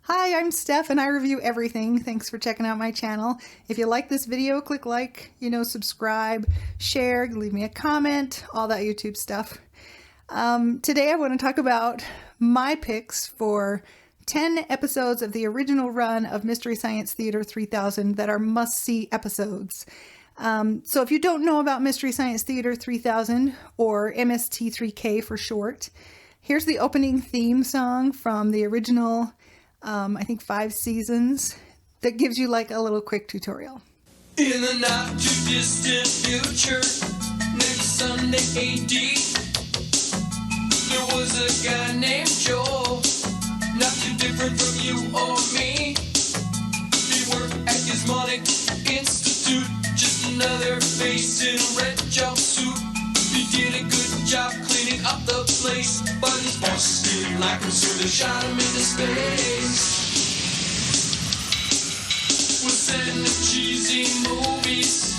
Hi, I'm Steph and I review everything. Thanks for checking out my channel. If you like this video, click like, subscribe, share, leave me a comment, all that YouTube stuff. Today I want to talk about my picks for 10 episodes of the original run of Mystery Science Theater 3000 that are must-see episodes. So if you don't know about Mystery Science Theater 3000, or MST3K for short, here's the opening theme song from the original I think 5 seasons, that gives you like a little quick tutorial. In the not too distant future, next Sunday AD, there was a guy named Joel, not too different from you or me. He worked at Gizmonic Institute, just another face in a red jumpsuit. He did a good job cleaning up the place, but his boss didn't like him, so they shot him into space. We're sending the cheesy movies,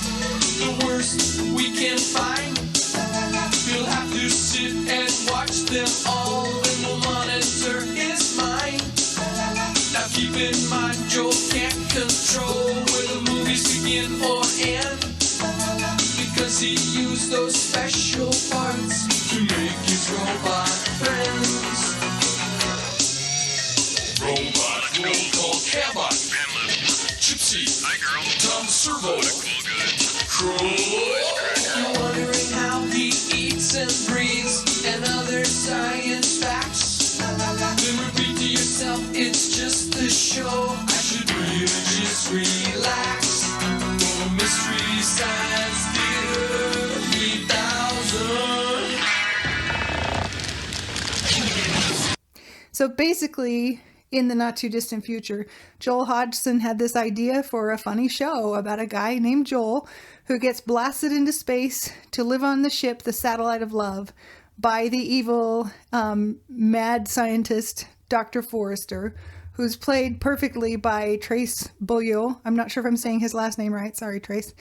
the worst we can find. He'll have to sit and watch them all, then we'll monitor his mind. Now keep in mind, Joel can't control where the movies begin or end, because he used those special parts to make his robot friends. Robot, roll call, Cabot, Gypsy, hi girl, Tom Servo, Crow. You're wondering how he eats and breathes and other science facts. Then repeat to yourself, it's just the show. I should really just relax. For Mystery Science Theater 3000. So basically, in the not too distant future, Joel Hodgson had this idea for a funny show about a guy named Joel who gets blasted into space to live on the ship, the Satellite of Love, by the evil mad scientist Dr. Forrester, who's played perfectly by Trace Beaulieu. I'm not sure if I'm saying his last name right. Sorry, Trace.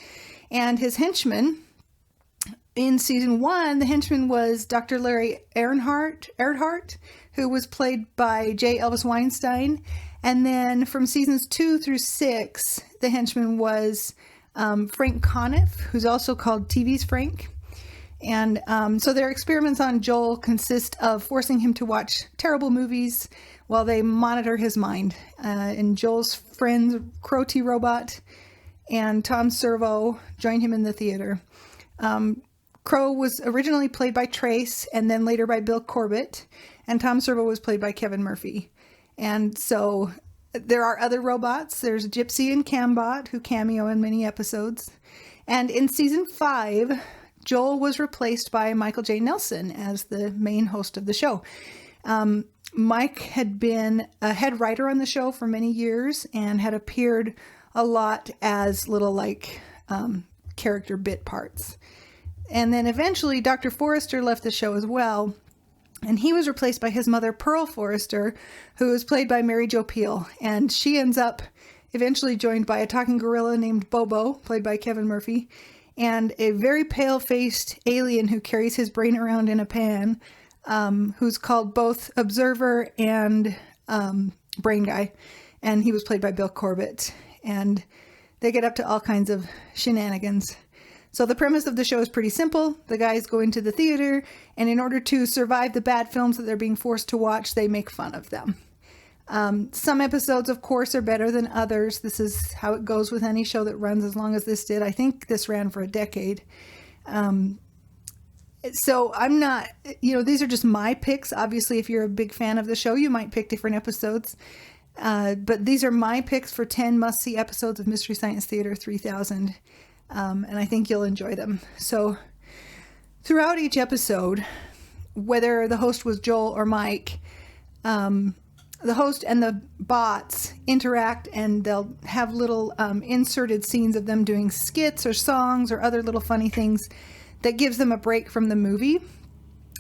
And his henchman. In season 1, the henchman was Dr. Larry Earhart, who was played by J. Elvis Weinstein. And then from seasons 2 through 6, the henchman was Frank Conniff, who's also called TV's Frank. And so their experiments on Joel consist of forcing him to watch terrible movies while they monitor his mind. And Joel's friend, Crow T. Robot, and Tom Servo join him in the theater. Crow was originally played by Trace and then later by Bill Corbett, and Tom Servo was played by Kevin Murphy. And so there are other robots. There's Gypsy and Cambot, who cameo in many episodes. And in season 5, Joel was replaced by Michael J. Nelson as the main host of the show. Mike had been a head writer on the show for many years and had appeared a lot as little character bit parts. And then eventually Dr. Forrester left the show as well, and he was replaced by his mother, Pearl Forrester, who was played by Mary Jo Pehl. And she ends up eventually joined by a talking gorilla named Bobo, played by Kevin Murphy, and a very pale-faced alien who carries his brain around in a pan, who's called both Observer and Brain Guy. And he was played by Bill Corbett. And they get up to all kinds of shenanigans. So the premise of the show is pretty simple. The guys go into the theater, and in order to survive the bad films that they're being forced to watch, they make fun of them. Some episodes, of course, are better than others. This is how it goes with any show that runs as long as this did. I think this ran for a decade. So I'm not, these are just my picks. Obviously, if you're a big fan of the show, you might pick different episodes. But these are my picks for 10 must-see episodes of Mystery Science Theater 3000. And I think you'll enjoy them. So throughout each episode, whether the host was Joel or Mike, the host and the bots interact, and they'll have little inserted scenes of them doing skits or songs or other little funny things that gives them a break from the movie.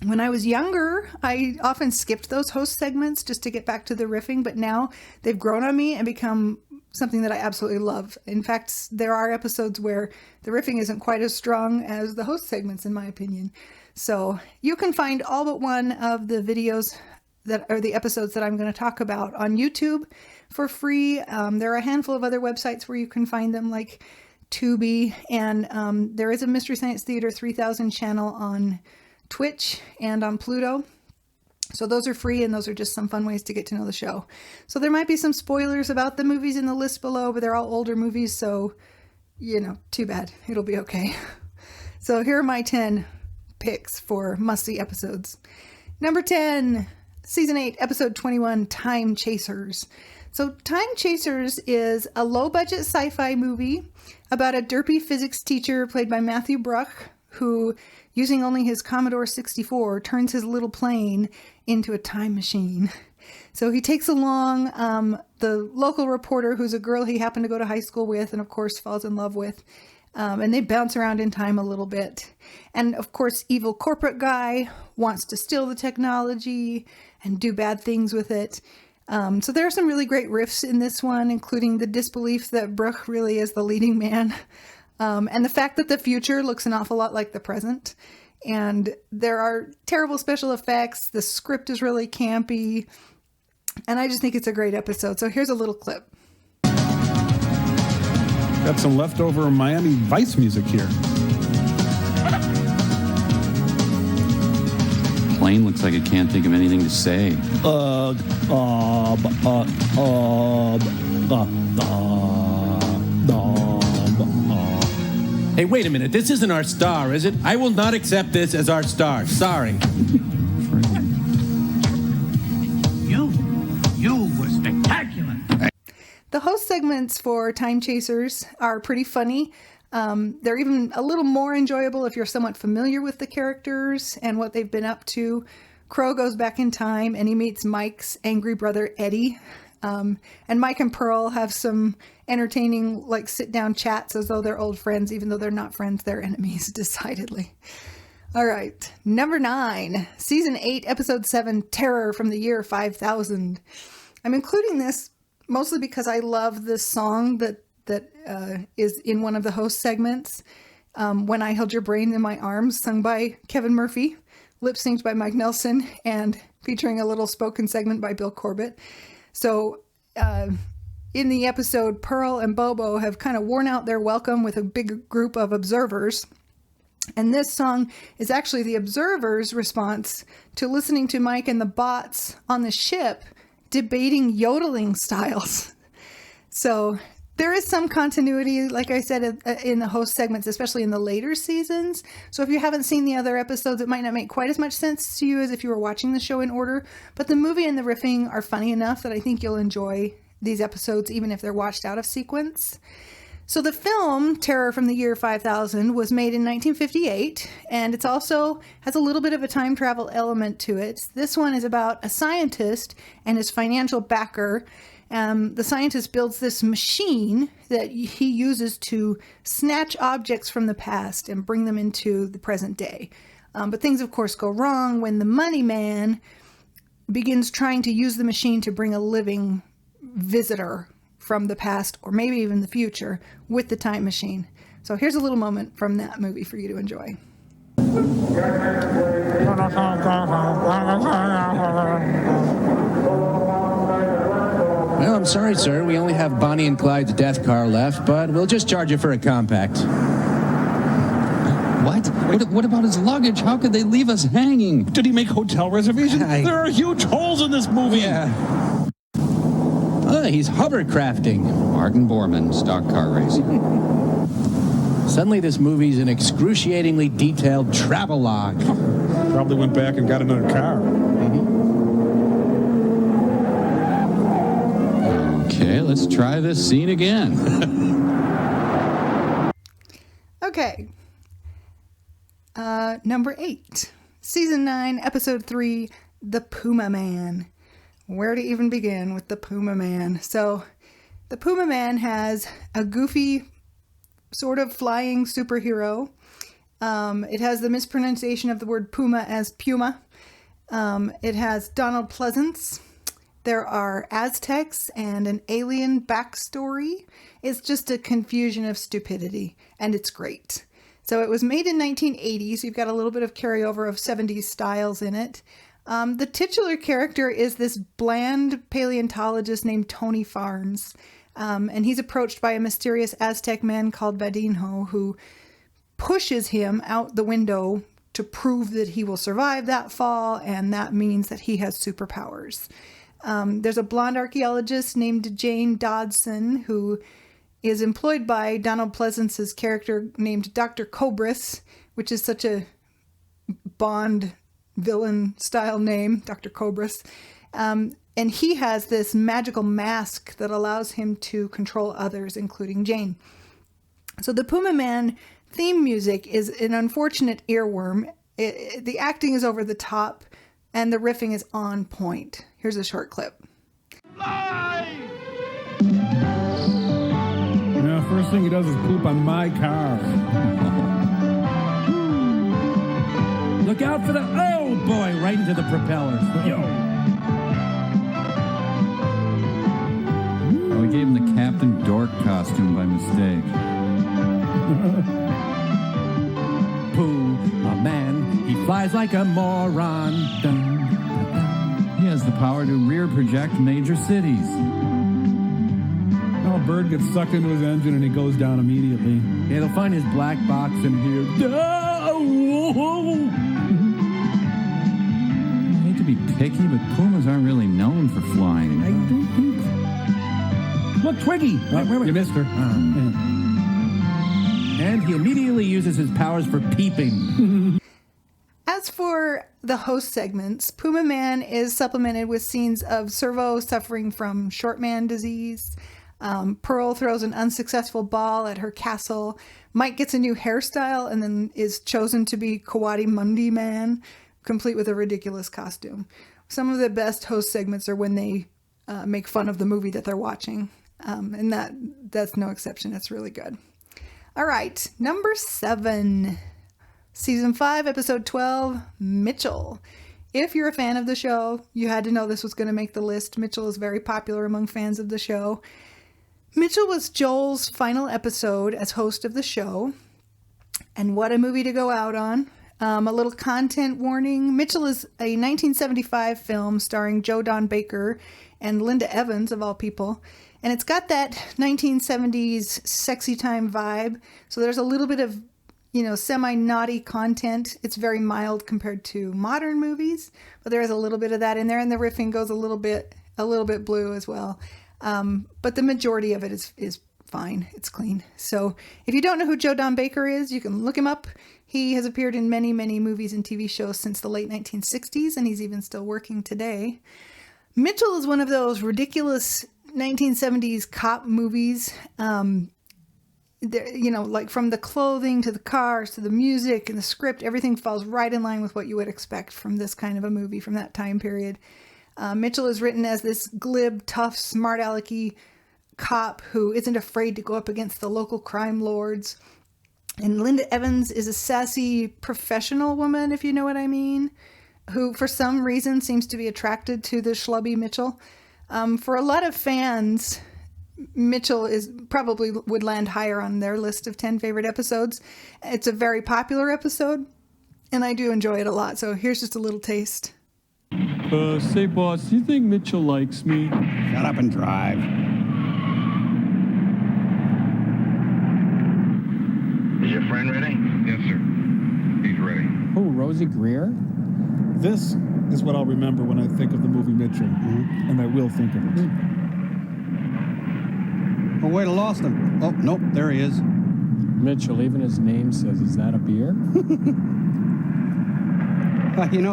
When I was younger, I often skipped those host segments just to get back to the riffing, but now they've grown on me and become something that I absolutely love. In fact, there are episodes where the riffing isn't quite as strong as the host segments, in my opinion. So you can find all but one of the videos that are the episodes that I'm going to talk about on YouTube for free. There are a handful of other websites where you can find them, like Tubi, and there is a Mystery Science Theater 3000 channel on Twitch and on Pluto. So those are free, and those are just some fun ways to get to know the show. So there might be some spoilers about the movies in the list below, but they're all older movies, so, you know, too bad. It'll be okay. So here are my 10 picks for must-see episodes. Number 10, Season 8, Episode 21, Time Chasers. So Time Chasers is a low-budget sci-fi movie about a derpy physics teacher played by Matthew Bruch, who, using only his Commodore 64, turns his little plane into a time machine. So he takes along the local reporter, who's a girl he happened to go to high school with and, of course, falls in love with. And they bounce around in time a little bit. And, of course, evil corporate guy wants to steal the technology and do bad things with it. So there are some really great riffs in this one, including the disbelief that Bruch really is the leading man. And the fact that the future looks an awful lot like the present. And there are terrible special effects. The script is really campy. And I just think it's a great episode. So here's a little clip. Got some leftover Miami Vice music here. Plane looks like it can't think of anything to say. Hey, wait a minute. This isn't our star, is it? I will not accept this as our star. Sorry. You were spectacular. The host segments for Time Chasers are pretty funny. They're even a little more enjoyable if you're somewhat familiar with the characters and what they've been up to. Crow goes back in time and he meets Mike's angry brother, Eddie. And Mike and Pearl have some entertaining, like, sit-down chats as though they're old friends, even though they're not friends, they're enemies, decidedly. All right, number 9, Season 8, Episode 7, Terror from the Year 5000. I'm including this mostly because I love this song that is in one of the host segments, When I Held Your Brain in My Arms, sung by Kevin Murphy, lip-synced by Mike Nelson, and featuring a little spoken segment by Bill Corbett. So in the episode, Pearl and Bobo have kind of worn out their welcome with a big group of observers. And this song is actually the observers' response to listening to Mike and the bots on the ship debating yodeling styles. So there is some continuity, like I said, in the host segments, especially in the later seasons. So if you haven't seen the other episodes, it might not make quite as much sense to you as if you were watching the show in order. But the movie and the riffing are funny enough that I think you'll enjoy these episodes, even if they're watched out of sequence. So the film, Terror from the Year 5000, was made in 1958, and it's also has a little bit of a time travel element to it. This one is about a scientist and his financial backer. The scientist builds this machine that he uses to snatch objects from the past and bring them into the present day. But things, of course, go wrong when the money man begins trying to use the machine to bring a living visitor from the past, or maybe even the future, with the time machine. So here's a little moment from that movie for you to enjoy. Well, I'm sorry, sir. We only have Bonnie and Clyde's death car left, but we'll just charge you for a compact. What? What about his luggage? How could they leave us hanging? Did he make hotel reservations? There are huge holes in this movie. Yeah. He's hovercrafting. Martin Bormann, stock car racing. Suddenly, this movie's an excruciatingly detailed travelogue. Probably went back and got another car. Okay, let's try this scene again. Okay. Number 8, Season 9, Episode 3, The Puma Man. Where to even begin with the Puma Man? So, the Puma Man has a goofy sort of flying superhero. It has the mispronunciation of the word Puma as Puma. It has Donald Pleasance. There are Aztecs and an alien backstory. It's just a confusion of stupidity, and it's great. So it was made in 1980, so you've got a little bit of carryover of 70s styles in it. The titular character is this bland paleontologist named Tony Farnes. And he's approached by a mysterious Aztec man called Vadinho, who pushes him out the window to prove that he will survive that fall, and that means that he has superpowers. There's a blonde archaeologist named Jane Dodson, who is employed by Donald Pleasance's character named Dr. Cobras, which is such a Bond villain style name, Dr. Cobras. And he has this magical mask that allows him to control others, including Jane. So the Puma Man theme music is an unfortunate earworm. The acting is over the top, and the riffing is on point. Here's a short clip. Yeah, first thing he does is poop on my car. Look out for the... Oh, boy, right into the propellers. Yo. Oh, we gave him the Captain Dork costume by mistake. Pooh, a man, he flies like a moron. Dun, dun, dun. He has the power to rear project major cities. Oh, a bird gets sucked into his engine and he goes down immediately. Yeah, they'll find his black box in here. I hate to be picky, but pumas aren't really known for flying. I don't think so. Look, Twiggy. Wait. You missed her. And he immediately uses his powers for peeping. As for the host segments, Puma Man is supplemented with scenes of Servo suffering from short man disease. Pearl throws an unsuccessful ball at her castle. Mike gets a new hairstyle and then is chosen to be Kawadi Mundi Man, complete with a ridiculous costume. Some of the best host segments are when they make fun of the movie that they're watching. And that's no exception. It's really good. All right, number 7, season 5, episode 12, Mitchell. If you're a fan of the show, you had to know this was going to make the list. Mitchell is very popular among fans of the show. Mitchell was Joel's final episode as host of the show. And what a movie to go out on. A little content warning. Mitchell is a 1975 film starring Joe Don Baker and Linda Evans, of all people. And it's got that 1970s sexy time vibe. So there's a little bit of, semi-naughty content. It's very mild compared to modern movies, but there is a little bit of that in there. And the riffing goes a little bit blue as well. But the majority of it is fine. It's clean. So if you don't know who Joe Don Baker is, you can look him up. He has appeared in many, many movies and TV shows since the late 1960s, and he's even still working today. Mitchell is one of those ridiculous 1970s cop movies. Like from the clothing to the cars to the music and the script, everything falls right in line with what you would expect from this kind of a movie from that time period. Mitchell is written as this glib, tough, smart alecky cop who isn't afraid to go up against the local crime lords. And Linda Evans is a sassy professional woman, if you know what I mean, who for some reason seems to be attracted to the schlubby Mitchell. For a lot of fans, Mitchell probably would land higher on their list of 10 favorite episodes. It's a very popular episode, and I do enjoy it a lot. So here's just a little taste. Say, boss, do you think Mitchell likes me? Shut up and drive. Is your friend ready? Yes, sir. He's ready. Oh, Rosie Greer? This is what I'll remember when I think of the movie Mitchell, and I will think of it. Oh, wait, I lost him. Oh, nope, there he is. Mitchell, even his name says, is that a beer?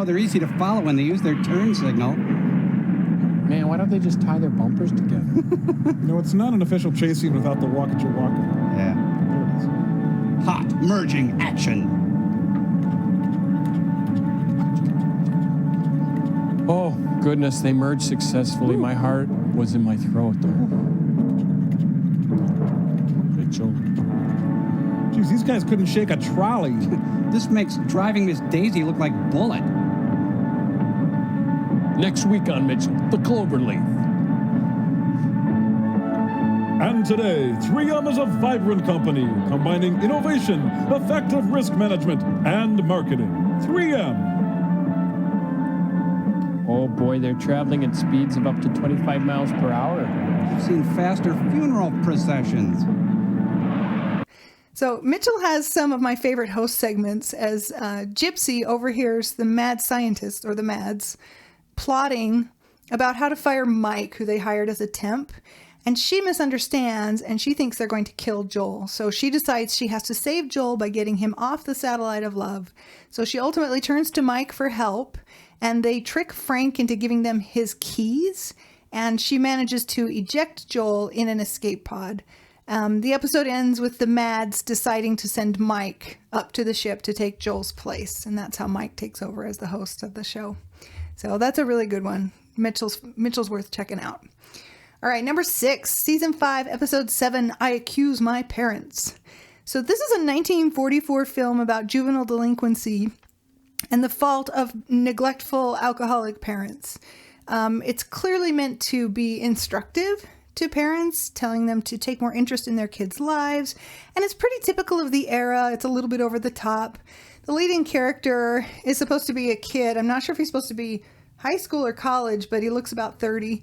They're easy to follow when they use their turn signal. Man, why don't they just tie their bumpers together? No, it's not an official chase scene without the walk at your walker. Yeah. There it is. Hot merging action. Oh, goodness, they merged successfully. My heart was in my throat there. Mitchell. Jeez, these guys couldn't shake a trolley. This makes driving Miss Daisy look like Bullet. Next week on Mitchell, the Cloverleaf. And today, 3M is a vibrant company combining innovation, effective risk management, and marketing. 3M. Oh boy, they're traveling at speeds of up to 25 miles per hour. I've seen faster funeral processions. So Mitchell has some of my favorite host segments as Gypsy overhears the mad scientist, or the Mads, plotting about how to fire Mike, who they hired as a temp. And she misunderstands, and she thinks they're going to kill Joel. So she decides she has to save Joel by getting him off the satellite of love. So she ultimately turns to Mike for help, and they trick Frank into giving them his keys, and she manages to eject Joel in an escape pod. The episode ends with the Mads deciding to send Mike up to the ship to take Joel's place, and that's how Mike takes over as the host of the show. So that's a really good one. Mitchell's worth checking out. All right, number 6, season 5, episode 7, I Accuse My Parents. So this is a 1944 film about juvenile delinquency and the fault of neglectful alcoholic parents. It's clearly meant to be instructive to parents, telling them to take more interest in their kids' lives. And it's pretty typical of the era. It's a little bit over the top. The leading character is supposed to be a kid. I'm not sure if he's supposed to be high school or college, but he looks about 30,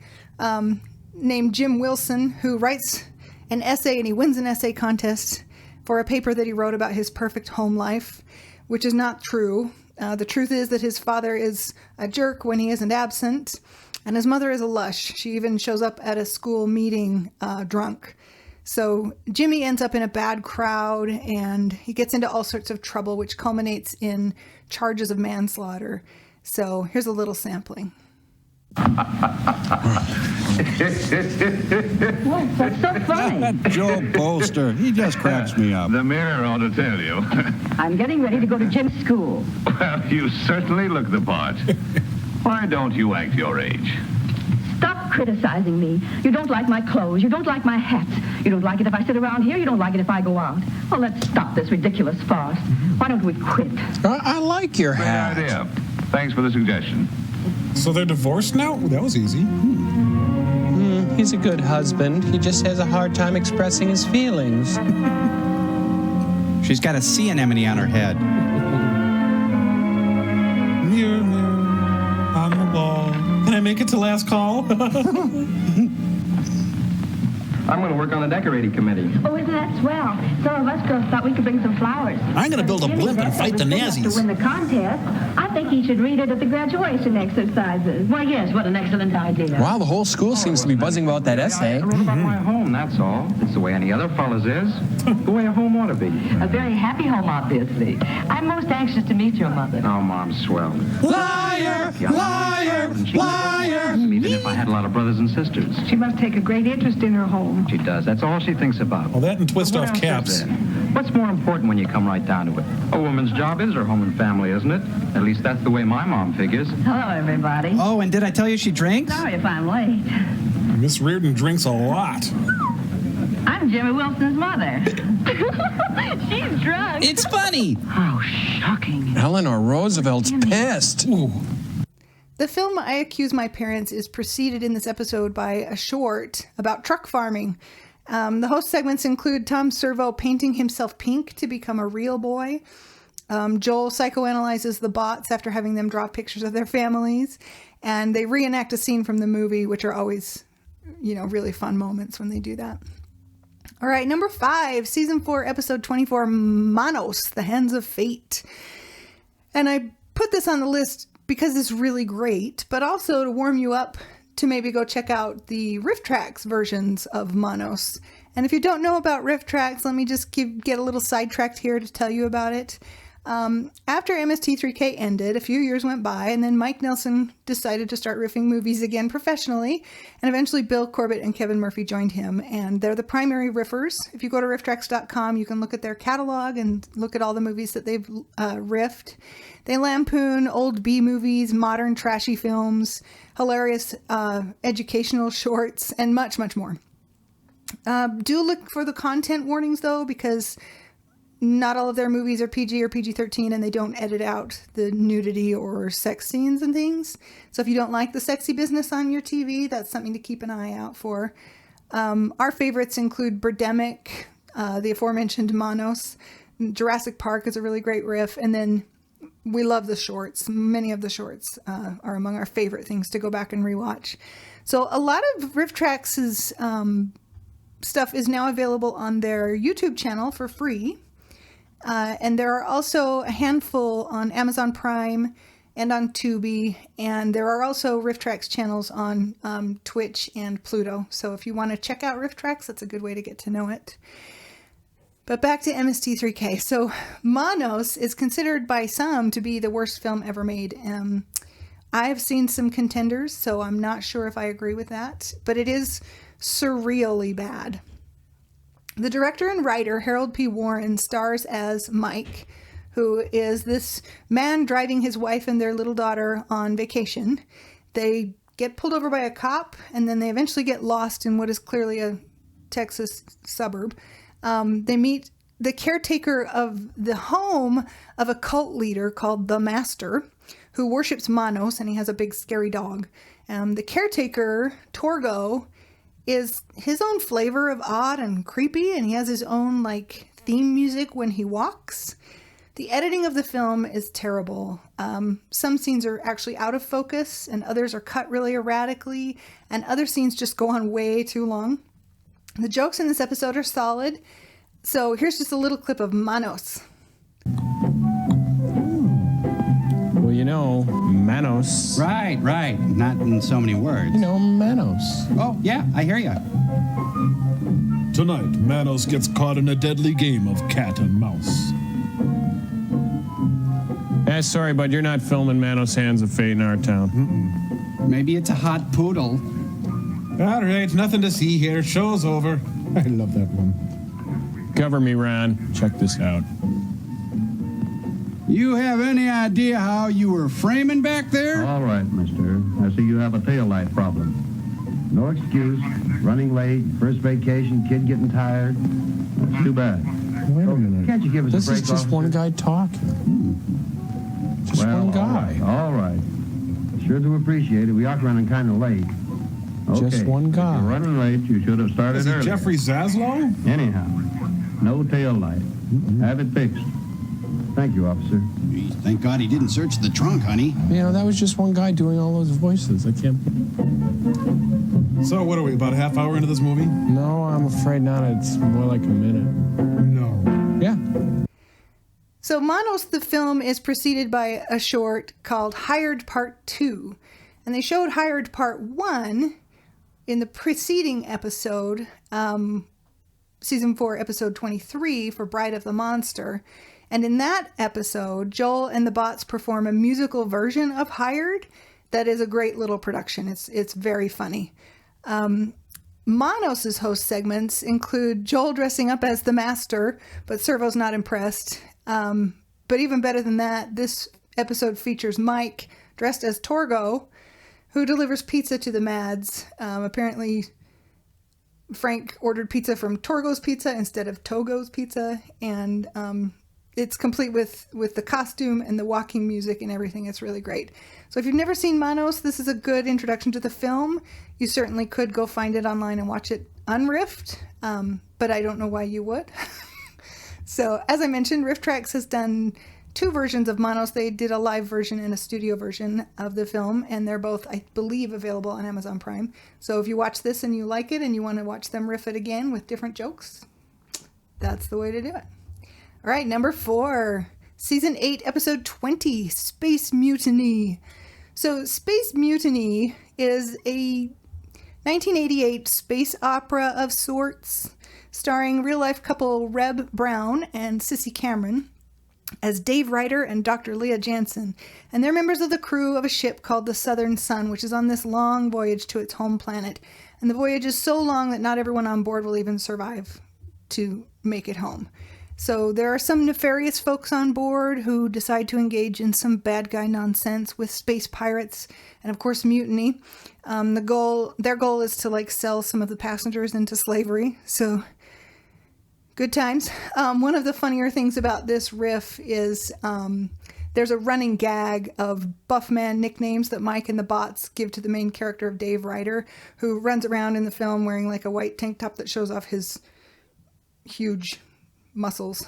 named Jim Wilson, who writes an essay, and he wins an essay contest for a paper that he wrote about his perfect home life, which is not true. The truth is that his father is a jerk when he isn't absent, and his mother is a lush. She even shows up at a school meeting drunk. So Jimmy ends up in a bad crowd, and he gets into all sorts of trouble, which culminates in charges of manslaughter. So here's a little sampling. What's so funny? That Joel Bolster, he just cracks me up. The mirror ought to tell you. I'm getting ready to go to Jim's school. Well, you certainly look the part. Why don't you act your age? Stop criticizing me. You don't like my clothes. You don't like my hats. You don't like it if I sit around here. You don't like it if I go out. Well, let's stop this ridiculous farce. Why don't we quit? I like your Great hat. idea. Thanks for the suggestion. So they're divorced now? Ooh, that was easy. He's a good husband. He just has a hard time expressing his feelings. She's got a sea anemone on her head. Mirror, mirror on the wall. Can I make it to last call? I'm going to work on the decorating committee. Oh, isn't that swell? Some of us girls thought we could bring some flowers. I'm going to build a blimp and fight the Nazis. To win the contest, I think he should read it at the graduation exercises. Why, yes, what an excellent idea. Wow, the whole school seems to be buzzing about that essay. I wrote about my home, that's all. It's the way any other fella's is. The way a home ought to be. A very happy home, obviously. I'm most anxious to meet your mother. Oh, Mom's swell. Liar! Liar! Liar! Even if I had a lot of brothers and sisters. She must take a great interest in her home. She does. That's all she thinks about. Well, that and twist What off else is caps. there? What's more important when you come right down to it? A woman's job is her home and family, isn't it? At least that's the way my mom figures. Hello, everybody. Oh, and did I tell you she drinks? Sorry if I'm late. Miss Reardon drinks a lot. I'm Jimmy Wilson's mother. She's drunk. It's funny. Oh, shocking. Eleanor Roosevelt's pissed. Ooh. The film I Accuse My Parents is preceded in this episode by a short about truck farming. The host segments include Tom Servo painting himself pink to become a real boy. Joel psychoanalyzes the bots after having them draw pictures of their families. And they reenact a scene from the movie, which are always, really fun moments when they do that. All right, number 5, season 4, episode 24, Manos, The Hands of Fate. And I put this on the list because it's really great, but also to warm you up to maybe go check out the RiffTrax versions of Manos. And if you don't know about RiffTrax, let me just get a little sidetracked here to tell you about it. After MST3K ended, a few years went by, and then Mike Nelson decided to start riffing movies again professionally, and eventually Bill Corbett and Kevin Murphy joined him, and they're the primary riffers. If you go to rifftrax.com, you can look at their catalog and look at all the movies that they've riffed. They lampoon old B movies, modern trashy films, hilarious educational shorts, and much, much more. Do look for the content warnings, though, because not all of their movies are PG or PG-13, and they don't edit out the nudity or sex scenes and things. So if you don't like the sexy business on your TV, that's something to keep an eye out for. Our favorites include Birdemic, the aforementioned Manos. Jurassic Park is a really great riff. And then we love the shorts. Many of the shorts are among our favorite things to go back and rewatch. So a lot of RiffTrax' stuff is now available on their YouTube channel for free. And there are also a handful on Amazon Prime and on Tubi. And there are also RiffTrax channels on Twitch and Pluto. So if you want to check out RiffTrax, that's a good way to get to know it. But back to MST3K. So Manos is considered by some to be the worst film ever made. I've seen some contenders, so I'm not sure if I agree with that. But it is surreally bad. The director and writer, Harold P. Warren, stars as Mike, who is this man driving his wife and their little daughter on vacation. They get pulled over by a cop, and then they eventually get lost in what is clearly a Texas suburb. They meet the caretaker of the home of a cult leader called the Master, who worships Manos, and he has a big scary dog. The caretaker, Torgo, is his own flavor of odd and creepy, and he has his own theme music when he walks. The editing of the film is terrible. Some scenes are actually out of focus, and others are cut really erratically, and other scenes just go on way too long. The jokes in this episode are solid, so here's just a little clip of Manos. Well, Manos. Right. Not in so many words. Manos. Oh, yeah, I hear you. Tonight, Manos gets caught in a deadly game of cat and mouse. Sorry, but you're not filming Manos Hands of Fate in our town. Maybe it's a hot poodle. All right, nothing to see here. Show's over. I love that one. Cover me, Ron. Check this out. You have any idea how you were framing back there? All right, mister. I see you have a tail light problem. No excuse. Running late, first vacation, kid getting tired. That's too bad. Wait a minute. Can't you give us this a break, is just officer? one guy talking. Just one guy. All right. Sure do appreciate it. We are running kind of late. Okay. Just one guy. If you're running late. You should have started Is it earlier. Jeffrey Zaslow? Anyhow, no tail light. Have it fixed. Thank you, officer. Thank God he didn't search the trunk, honey. That was just one guy doing all those voices. I can't... So what are we, about a half hour into this movie? No, I'm afraid not. It's more like a minute. No. Yeah. So Manos, the film, is preceded by a short called Hired Part 2. And they showed Hired Part 1 in the preceding episode, Season 4, Episode 23 for Bride of the Monster. And in that episode, Joel and the Bots perform a musical version of Hired that is a great little production. It's very funny. Manos' host segments include Joel dressing up as the Master, but Servo's not impressed. But even better than that, this episode features Mike dressed as Torgo, who delivers pizza to the Mads. Apparently, Frank ordered pizza from Torgo's Pizza instead of Togo's Pizza, and it's complete with the costume and the walking music and everything. It's really great. So if you've never seen Manos, this is a good introduction to the film. You certainly could go find it online and watch it unriffed, but I don't know why you would. So as I mentioned, RiffTrax has done 2 versions of Manos. They did a live version and a studio version of the film, and they're both, I believe, available on Amazon Prime. So if you watch this and you like it and you want to watch them riff it again with different jokes, that's the way to do it. All right, number 4, Season 8, Episode 20, Space Mutiny. So Space Mutiny is a 1988 space opera of sorts, starring real-life couple Reb Brown and Sissy Cameron as Dave Ryder and Dr. Leah Jansen. And they're members of the crew of a ship called the Southern Sun, which is on this long voyage to its home planet. And the voyage is so long that not everyone on board will even survive to make it home. So there are some nefarious folks on board who decide to engage in some bad guy nonsense with space pirates and, of course, mutiny. Their goal is to sell some of the passengers into slavery. So good times. One of the funnier things about this riff is there's a running gag of Buffman nicknames that Mike and the Bots give to the main character of Dave Ryder, who runs around in the film wearing a white tank top that shows off his huge muscles.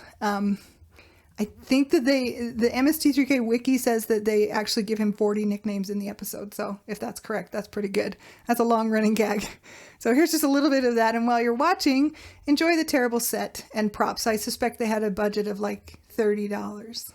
I think that the MST3K wiki says that they actually give him 40 nicknames in the episode. So if that's correct, that's pretty good. That's a long running gag. So here's just a little bit of that. And while you're watching, enjoy the terrible set and props. I suspect they had a budget of like $30.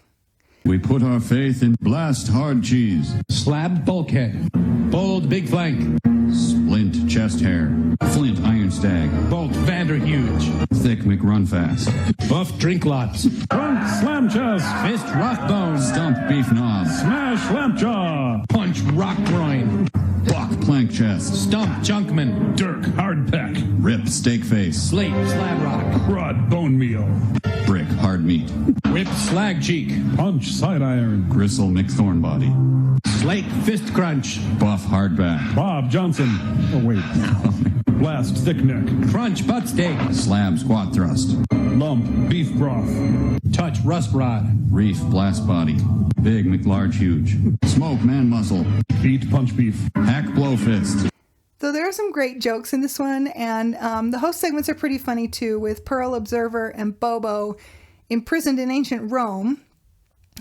We put our faith in blast hard cheese, Slab bulkhead. Bold big flank. splint chest hair, flint iron stag, Bolt Vanderhuge. thick McRunfast, Buff drink lots. Trunk slam chest. Fist rough bone. stump beef knob, Smash lamp jaw. Punch rock groin. buck plank chest, Stump junkman. Dirk hard peck. rip steak face, Slate slab rock. Broad bone meal. brick hard meat, Whip slag cheek. Punch side iron. gristle McThorn body, Slate fist crunch. buff hardback, Bob Johnson. Oh, wait. Blast thick neck. Crunch butt steak. slab squat thrust, Lump beef broth. Touch rust rod. reef blast body, big McLarge huge, smoke man muscle, Beat punch beef. hack blow fist. So there are some great jokes in this one, and the host segments are pretty funny too, with Pearl, Observer, and Bobo imprisoned in ancient Rome,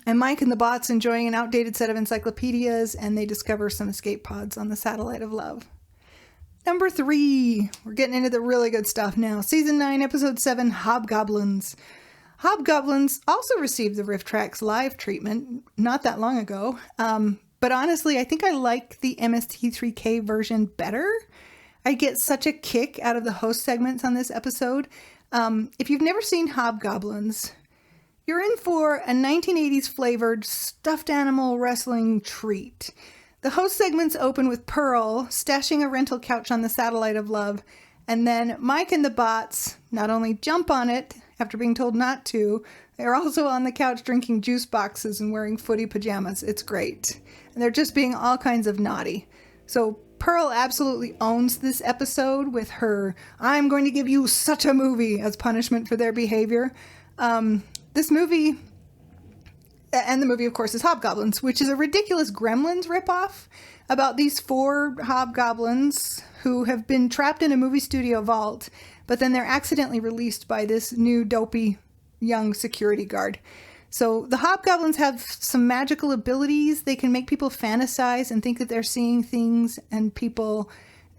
and Mike and the Bots enjoying an outdated set of encyclopedias, and they discover some escape pods on the Satellite of Love. Number 3, we're getting into the really good stuff now. Season 9, Episode 7, Hobgoblins. Hobgoblins also received the Riff Tracks live treatment not that long ago. But honestly, I think I like the MST3K version better. I get such a kick out of the host segments on this episode. If you've never seen Hobgoblins, you're in for a 1980s flavored stuffed animal wrestling treat. The host segments open with Pearl stashing a rental couch on the Satellite of Love, and then Mike and the Bots not only jump on it after being told not to, they're also on the couch drinking juice boxes and wearing footy pajamas. It's great. And they're just being all kinds of naughty. So Pearl absolutely owns this episode with her, "I'm going to give you such a movie" as punishment for their behavior. This movie, and the movie, of course, is Hobgoblins, which is a ridiculous Gremlins ripoff about these 4 hobgoblins who have been trapped in a movie studio vault, but then they're accidentally released by this new dopey young security guard. So the hobgoblins have some magical abilities. They can make people fantasize and think that they're seeing things and people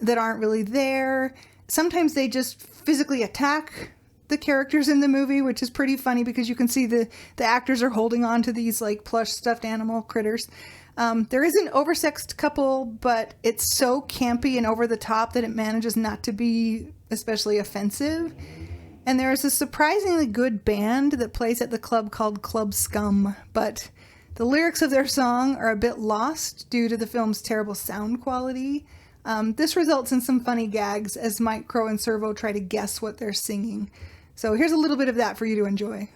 that aren't really there. Sometimes they just physically attack the characters in the movie, which is pretty funny because you can see the actors are holding on to these like plush stuffed animal critters. There is an oversexed couple, but it's so campy and over the top that it manages not to be especially offensive. And there is a surprisingly good band that plays at the club called Club Scum, but the lyrics of their song are a bit lost due to the film's terrible sound quality. This results in some funny gags as Mike, Crow, and Servo try to guess what they're singing. So here's a little bit of that for you to enjoy.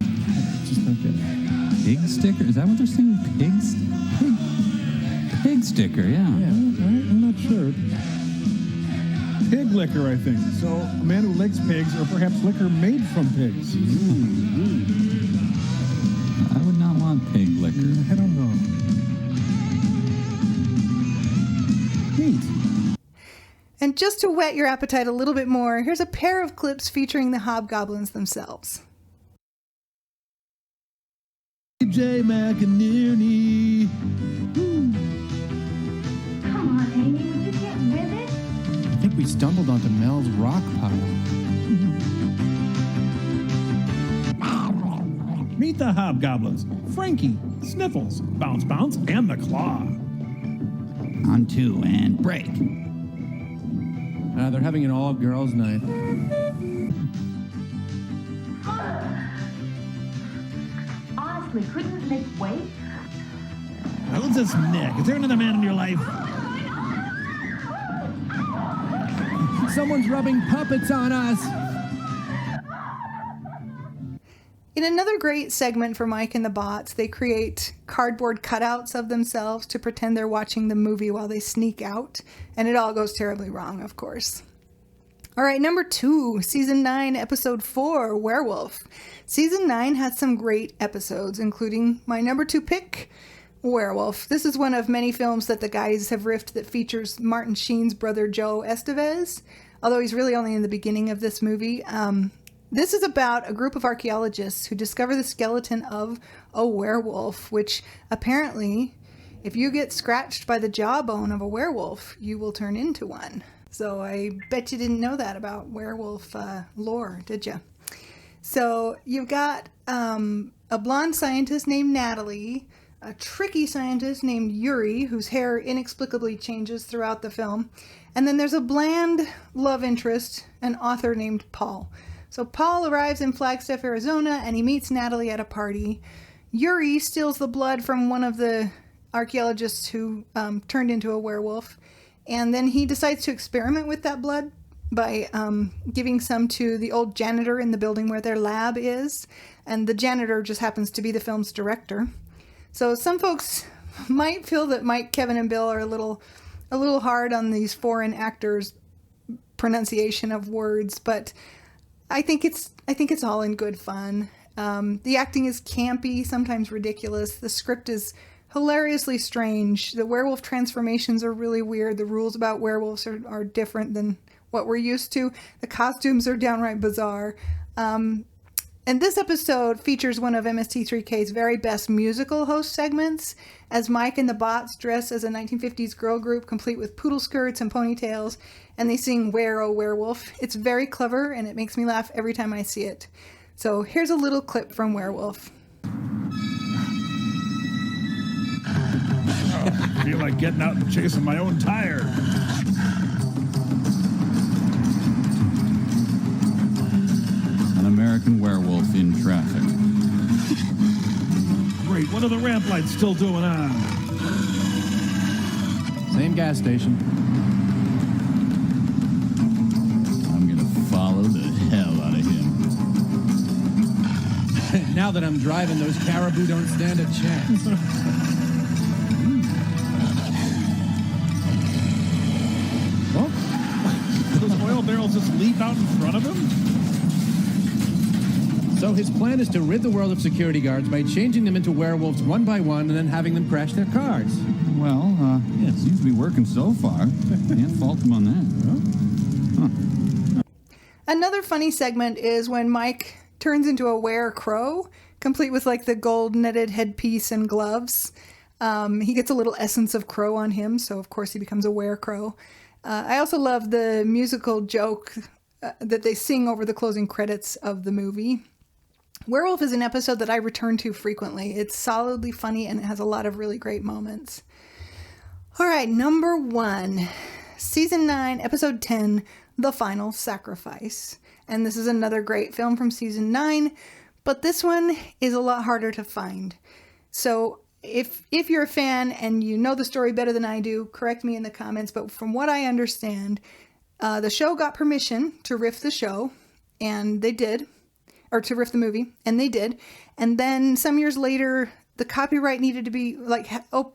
Just like a pig sticker. Is that what they're saying? Pig sticker, yeah. I'm not sure. Pig liquor, I think. So a man who likes pigs, or perhaps liquor made from pigs. I would not want pig liquor. I don't know. Neat. And just to whet your appetite a little bit more, here's a pair of clips featuring the hobgoblins themselves. J. McInerney. Come on, Amy, would you get with it? I think we stumbled onto Mel's rock pile. Meet the hobgoblins. Frankie, Sniffles, Bounce Bounce, and the Claw. On 2 and break. They're having an all-girls night. Honestly, couldn't it make wait? How's this Nick? Is there another man in your life? Someone's rubbing puppets on us. In another great segment for Mike and the Bots, they create cardboard cutouts of themselves to pretend they're watching the movie while they sneak out, and it all goes terribly wrong, of course. All right, number 2, Season 9, Episode 4, Werewolf. Season 9 had some great episodes, including my number 2 pick, Werewolf. This is one of many films that the guys have riffed that features Martin Sheen's brother Joe Estevez, although he's really only in the beginning of this movie. This is about a group of archaeologists who discover the skeleton of a werewolf, which apparently, if you get scratched by the jawbone of a werewolf, you will turn into one. So I bet you didn't know that about werewolf lore, did you? So you've got a blonde scientist named Natalie, a tricky scientist named Yuri, whose hair inexplicably changes throughout the film, and then there's a bland love interest, an author named Paul. So Paul arrives in Flagstaff, Arizona, and he meets Natalie at a party. Yuri steals the blood from one of the archaeologists who turned into a werewolf, and then he decides to experiment with that blood by giving some to the old janitor in the building where their lab is, and the janitor just happens to be the film's director. So some folks might feel that Mike, Kevin, and Bill are a little hard on these foreign actors' pronunciation of words, but I think it's all in good fun. The acting is campy, sometimes ridiculous. The script is hilariously strange. The werewolf transformations are really weird. The rules about werewolves are different than what we're used to. The costumes are downright bizarre. And this episode features one of MST3K's very best musical host segments, as Mike and the Bots dress as a 1950s girl group, complete with poodle skirts and ponytails, and they sing "Where, Oh Werewolf." It's very clever, and it makes me laugh every time I see it. So here's a little clip from Werewolf. I feel like getting out and chasing my own tire. An American werewolf in traffic. Great, what are the ramp lights still doing on? Same gas station. I'm gonna follow the hell out of him. Now that I'm driving, those caribou don't stand a chance. Oh, those oil barrels just leap out in front of him? So his plan is to rid the world of security guards by changing them into werewolves one by one and then having them crash their cars. Well, yeah, it seems to be working so far. Can't fault him on that. Huh. Another funny segment is when Mike turns into a were-crow, complete with like the gold netted headpiece and gloves. He gets a little essence of crow on him, so of course he becomes a were-crow. I also love the musical joke that they sing over the closing credits of the movie. Werewolf is an episode that I return to frequently. It's solidly funny and it has a lot of really great moments. All right, number 1, season 9, episode 10, The Final Sacrifice. And this is another great film from season 9, but this one is a lot harder to find. So if you're a fan and you know the story better than I do, correct me in the comments, but from what I understand, the show got permission to riff the show, and they did. Or to riff the movie, and they did. And then some years later, the copyright needed to be,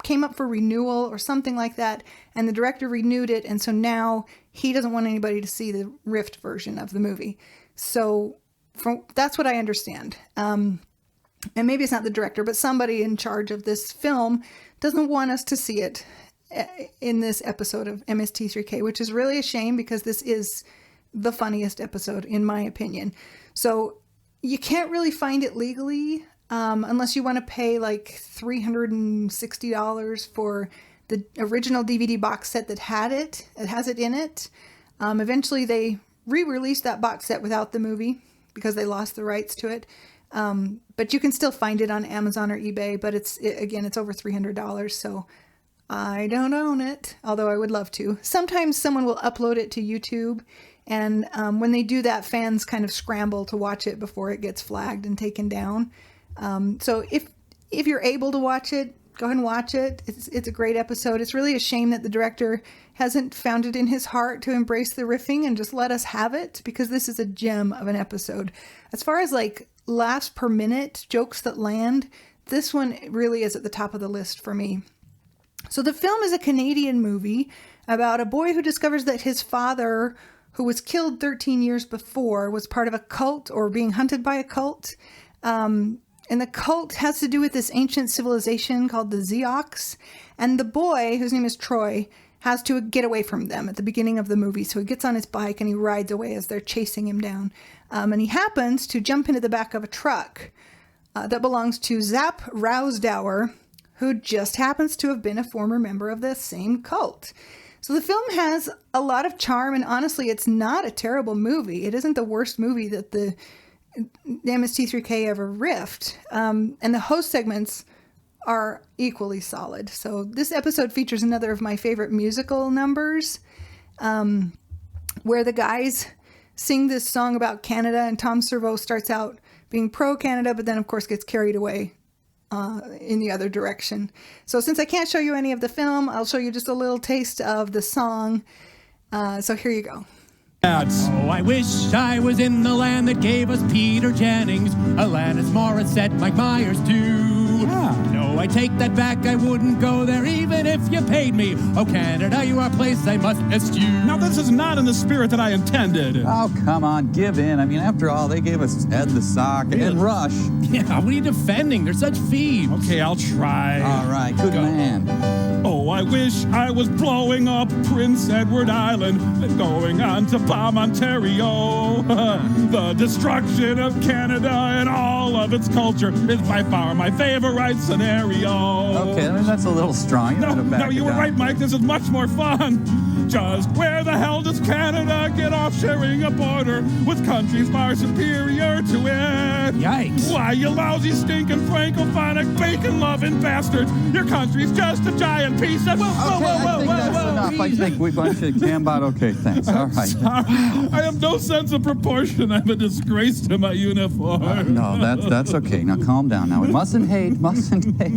came up for renewal or something like that, and the director renewed it, and so now he doesn't want anybody to see the riffed version of the movie. So that's what I understand. And maybe it's not the director, but somebody in charge of this film doesn't want us to see it in this episode of MST3K, which is really a shame because this is the funniest episode, in my opinion. So you can't really find it legally unless you want to pay like $360 for the original DVD box set that had it. It has it in it. Eventually they re-released that box set without the movie because they lost the rights to it. But you can still find it on Amazon or eBay, but it's over $300, so I don't own it, although I would love to. Sometimes someone will upload it to YouTube, and when they do that, fans kind of scramble to watch it before it gets flagged and taken down. So if you're able to watch it, go ahead and watch it. It's a great episode. It's really a shame that the director hasn't found it in his heart to embrace the riffing and just let us have it, because this is a gem of an episode. As far as like laughs per minute, jokes that land, this one really is at the top of the list for me. So the film is a Canadian movie about a boy who discovers that his father, who was killed 13 years before, was part of a cult or being hunted by a cult. And the cult has to do with this ancient civilization called the Zeox. And the boy, whose name is Troy, has to get away from them at the beginning of the movie. So he gets on his bike and he rides away as they're chasing him down. And he happens to jump into the back of a truck that belongs to Zapp Rousdower, who just happens to have been a former member of the same cult. So the film has a lot of charm, and honestly, it's not a terrible movie. It isn't the worst movie that the MST3K ever riffed. And the host segments are equally solid. So this episode features another of my favorite musical numbers, where the guys sing this song about Canada, and Tom Servo starts out being pro-Canada, but then of course gets carried away in the other direction. So since I can't show you any of the film, I'll show you just a little taste of the song. So here you go. Oh, I wish I was in the land that gave us Peter Jennings, Alanis Morissette, Mike Myers too. No, I take that back, I wouldn't go there even if you paid me. Oh, Canada, you are a place I must eschew. Now, this is not in the spirit that I intended. Oh, come on, give in. I mean, after all, they gave us Ed the Sock and Rush. Yeah, what are you defending? They're such thieves. Okay, I'll try. All right, good man. Oh, I wish I was blowing up Prince Edward Island and going on to bomb Ontario. The destruction of Canada and all of its culture is by far my favorite scenario. Okay, I mean, that's a little strong. No, you were right, Mike. This is much more fun. Just where the hell does Canada get off sharing a border with countries far superior to it? Yikes. Why, you lousy, stinking, francophonic, bacon-loving bastard. Your country's just a giant piece of... I think that's enough. I think we bunch of Cambot. Okay, thanks. All right. Sorry. I have no sense of proportion. I'm a disgrace to my uniform. No, that's okay. Now, calm down. Now, we mustn't hate.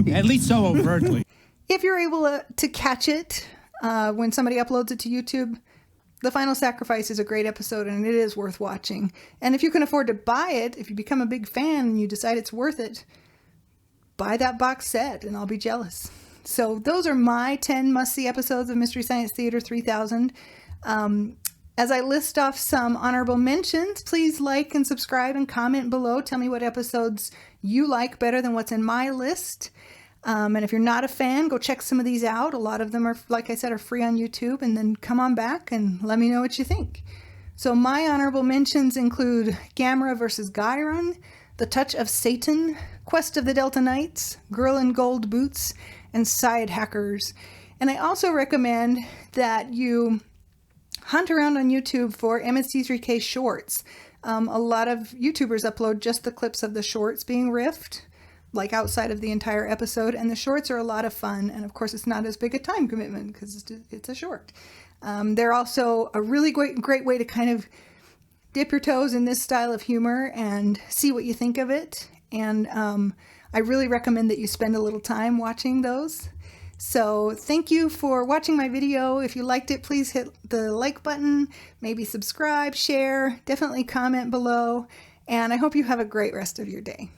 At least so overtly. If you're able to catch it when somebody uploads it to YouTube, The Final Sacrifice is a great episode and it is worth watching. And if you can afford to buy it, if you become a big fan and you decide it's worth it, buy that box set and I'll be jealous. So those are my 10 must-see episodes of Mystery Science Theater 3000. As I list off some honorable mentions, please like and subscribe and comment below. Tell me what episodes you like better than what's in my list. And if you're not a fan, go check some of these out. A lot of them are, like I said, are free on YouTube. And then come on back and let me know what you think. So my honorable mentions include Gamera vs. Gyron, The Touch of Satan, Quest of the Delta Knights, Girl in Gold Boots, and Side Hackers. And I also recommend that you hunt around on YouTube for MST3K shorts. A lot of YouTubers upload just the clips of the shorts being riffed, like outside of the entire episode, and the shorts are a lot of fun, and of course it's not as big a time commitment because it's a short. They're also a really great way to kind of dip your toes in this style of humor and see what you think of it, and I really recommend that you spend a little time watching those. So thank you for watching my video. If you liked it, please hit the like button, maybe subscribe, share, definitely comment below, and I hope you have a great rest of your day.